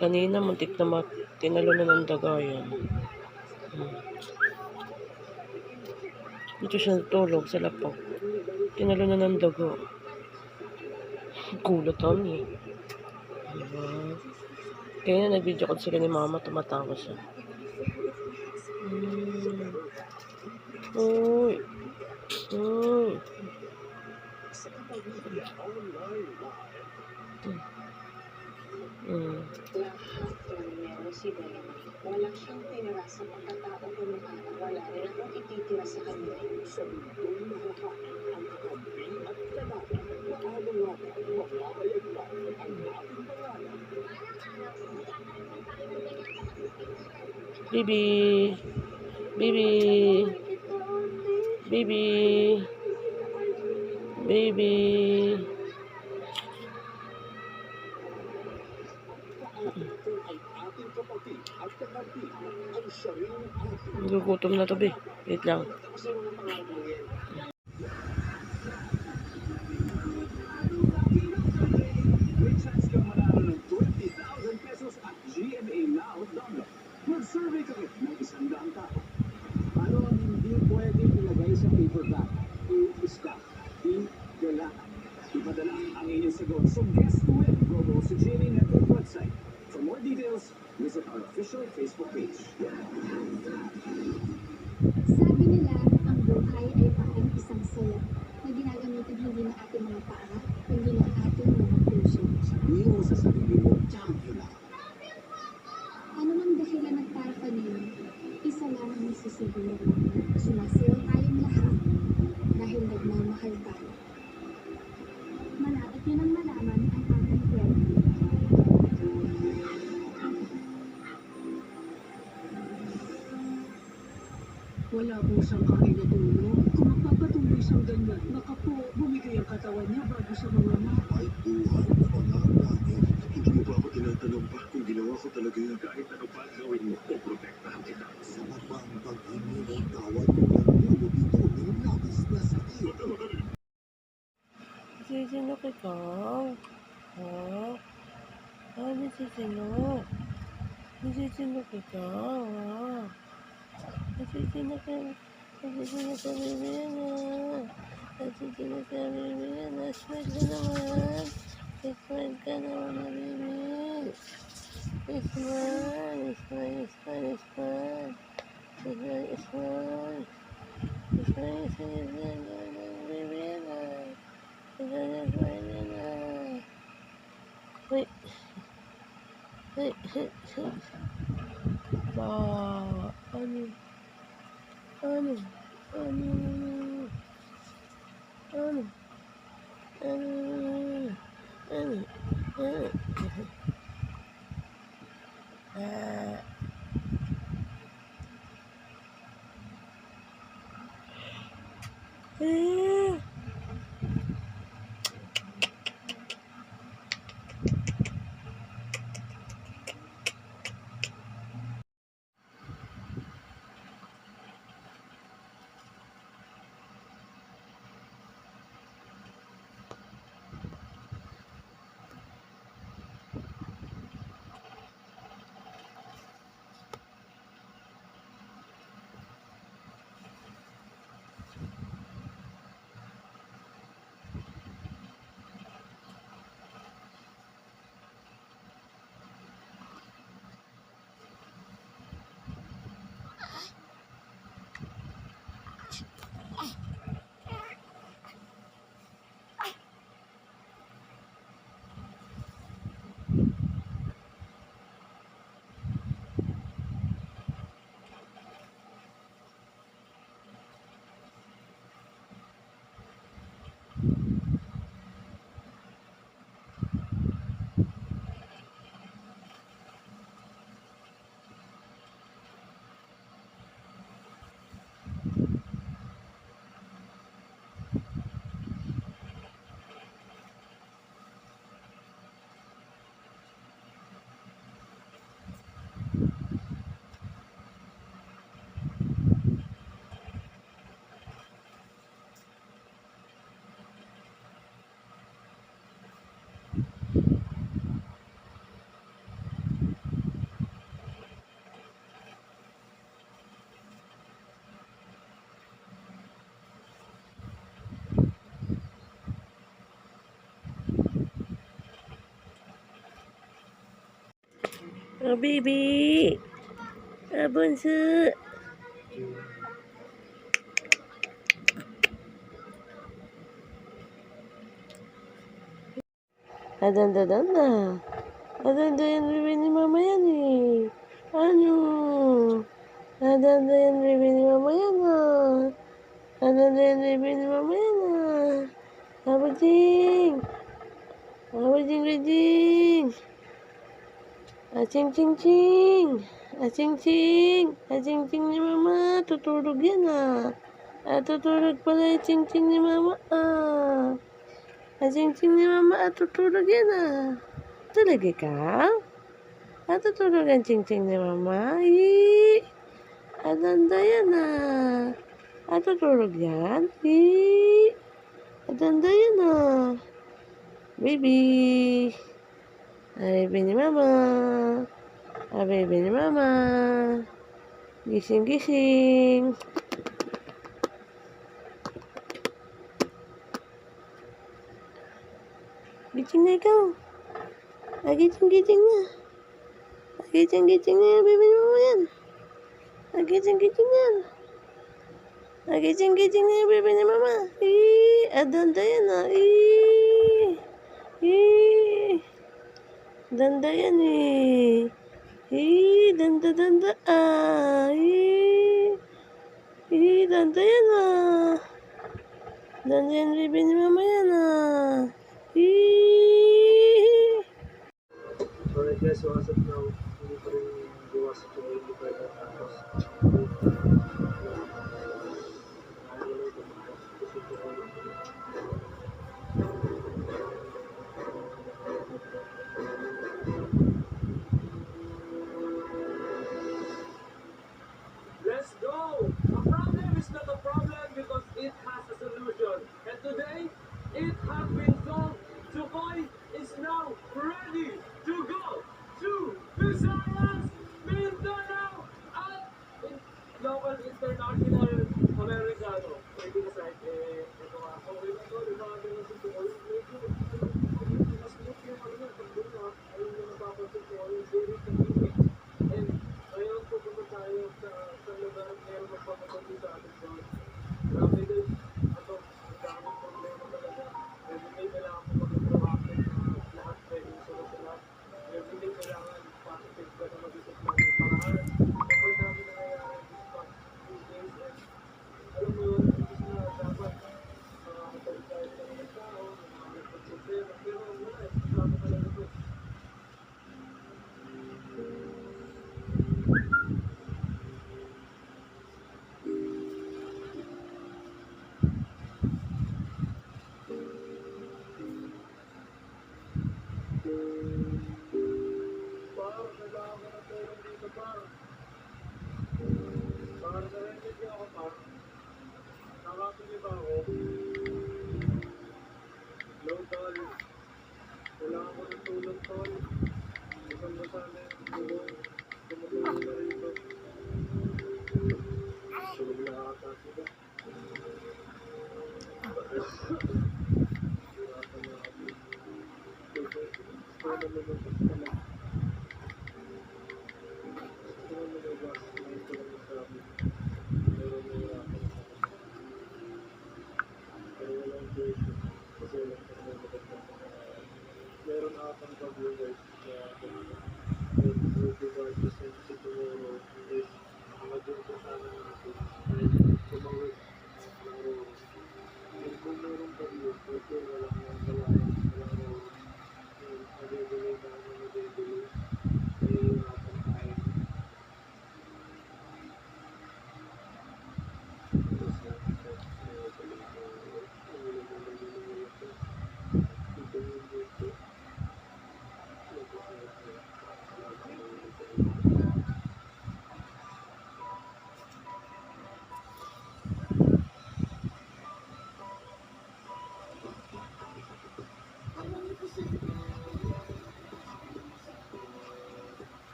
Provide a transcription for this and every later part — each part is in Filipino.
Kanina muntik na tinalo na ng daga yan. Dito siya natulog sa lapag. Tinalo na ng daga. Gulat kami. Diba? Kaya na nag-video call sila ni mama, tumatawa siya. Uy. Uy. Wala siyang tinira sa pagkatao ko ng anak. Wala rin akong ititira sa kanila. Sa mundong lahat, ang kambing at kalaki, maalawagan, mapapayagpag ang ating pangalan. Bibi. Bibi. Bibi. Bibi. Nagugutom na to, be. Wait lang. Mag-survey kami ng 100 tao. Ano ang hindi pwedeng ilagay sa paper bag? A. Isda. B. Gala. Ipadala ang inyong sagot. So guess to win. Go sa GMA Network website. For more details, visit our official Facebook page. Sabi nila, ang buhay ay parang isang saya na ginagamitan hindi ng ating mga paa, kundi ng ating mga puso. Sabihin mo sa sarili mo, champion ako. Ano mang dahilan ng tarpanin, isa lang ang nasisiguro. Sumasayaw tayong lahat dahil nagmamahal tayo. Malapit nyo nang malaman ang ating kwento. Wala po siyang kain na tulog. Kung magpapatuloy siyang ganyan, baka po bumigay ang katawan niya bago siya mawala. Ay, tuhan na pangangalaga niyo. Hindi mo ba ako tinatanong pa kung ginawa ko talaga yan? Kahit ano pa gawin mo, poprotektahan kita. Sa mabang pag-ibig ng tawad ko ng ulo dito ng labis na sakit. Sisinok ikaw? Ha? Ano sisinok? Sisinok ikaw, ha? Sisinok ka. Sisinok ka, Bibiana. Sisinok ka, Bibiana. Smile ka naman. Smile ka naman, Bibi. Smile. Smile, smile, smile. Smile, smile. Smile, smile, Bibiana. Wait. Wow. Ano? Oh, baby. Ah, bunso. Adanda-danda. Adanda yan, bebe ni mama yan eh. Ano? Adanda yan, bebe ni mama yan ah. Adanda yan, bebe ni mama yan ah. Abading. Abading. Aching-ching-ching. Aching-ching. Aching-ching ni mama. Tutulog yan ah. Tutulog pala yung ching-ching ni mama ah. Aching-ching ni mama tutulog yan ah. Tulog ikaw? Tutulog ang ching-ching ni mama? Eee. Adanda yan ah. Tutulog yan? Eee. Adanda yan ah. Baby. Baby ni mama. Baby ni mama. Gising-gising. Gising na ikaw. Gising-gising na. Gising-gising na yan, baby ni mama yan. Gising-gising na yan. Gising-gising na yan, baby ni mama. Adanda yan ah. Danda yan eh. Danda-danda ah. Danda yan ah. Danda yan, baby ni mama yan ah. Sorry guys, wasap na ako. Hindi pa rin gawa sa tuloy. Hindi pa rin tapos. Let's go! A problem is not a problem because it has a solution. And today, it has been solved. Sukhoi is now ready to go to Visayas, Mindanao, at local international Americano. Pwede na sa ito nga. Okay na ito, di ba? Ganun si Sukhoi. Medyo mas look yung ano yung pagdun na. Ayun yung napapansin ko. Yung very convenient. And ngayon pupunta tayo sa lugar at meron magpapapunta sa atin doon. Grabe din. Ito, ang daming problema talaga. Everyday kailangan ko mag-proactive na lahat pwede solusyonan. Everyday kailangan positive ka na mag-isip ng paraan. Sobrang dami nangyayari these past few days and alam mo yun, imbis na dapat makakatalik tayo sa mga tao, makakapag-problema, pero wala eh, kasama talaga ito. Parang kailangan ko ng tulong dito parang. Parang narinig niyo ako parang. Nakakapili ba ako? Hello, tol. Kailangan ko ng tulong, tol. Isang ba sana yung tulong? Tumutulong na rito. Tulong na ata sila. Hirapan na ako. Gusto na lumabas pala. Gusto na lumabas. Ngayon ko lang nasabi. Pero nahirapan ako. Pero walang choice. Kasi walang pagmamagad na pangarap. Meron akong pag-realize kaya and will provide the same to tomorrow is maging ko sana natin and tumawid ng road. And kung meron pa yun, pwede walang yung kalayan, walang road. And nabibili na ano nabibili, nahihirapan tayo.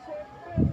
Siyempre,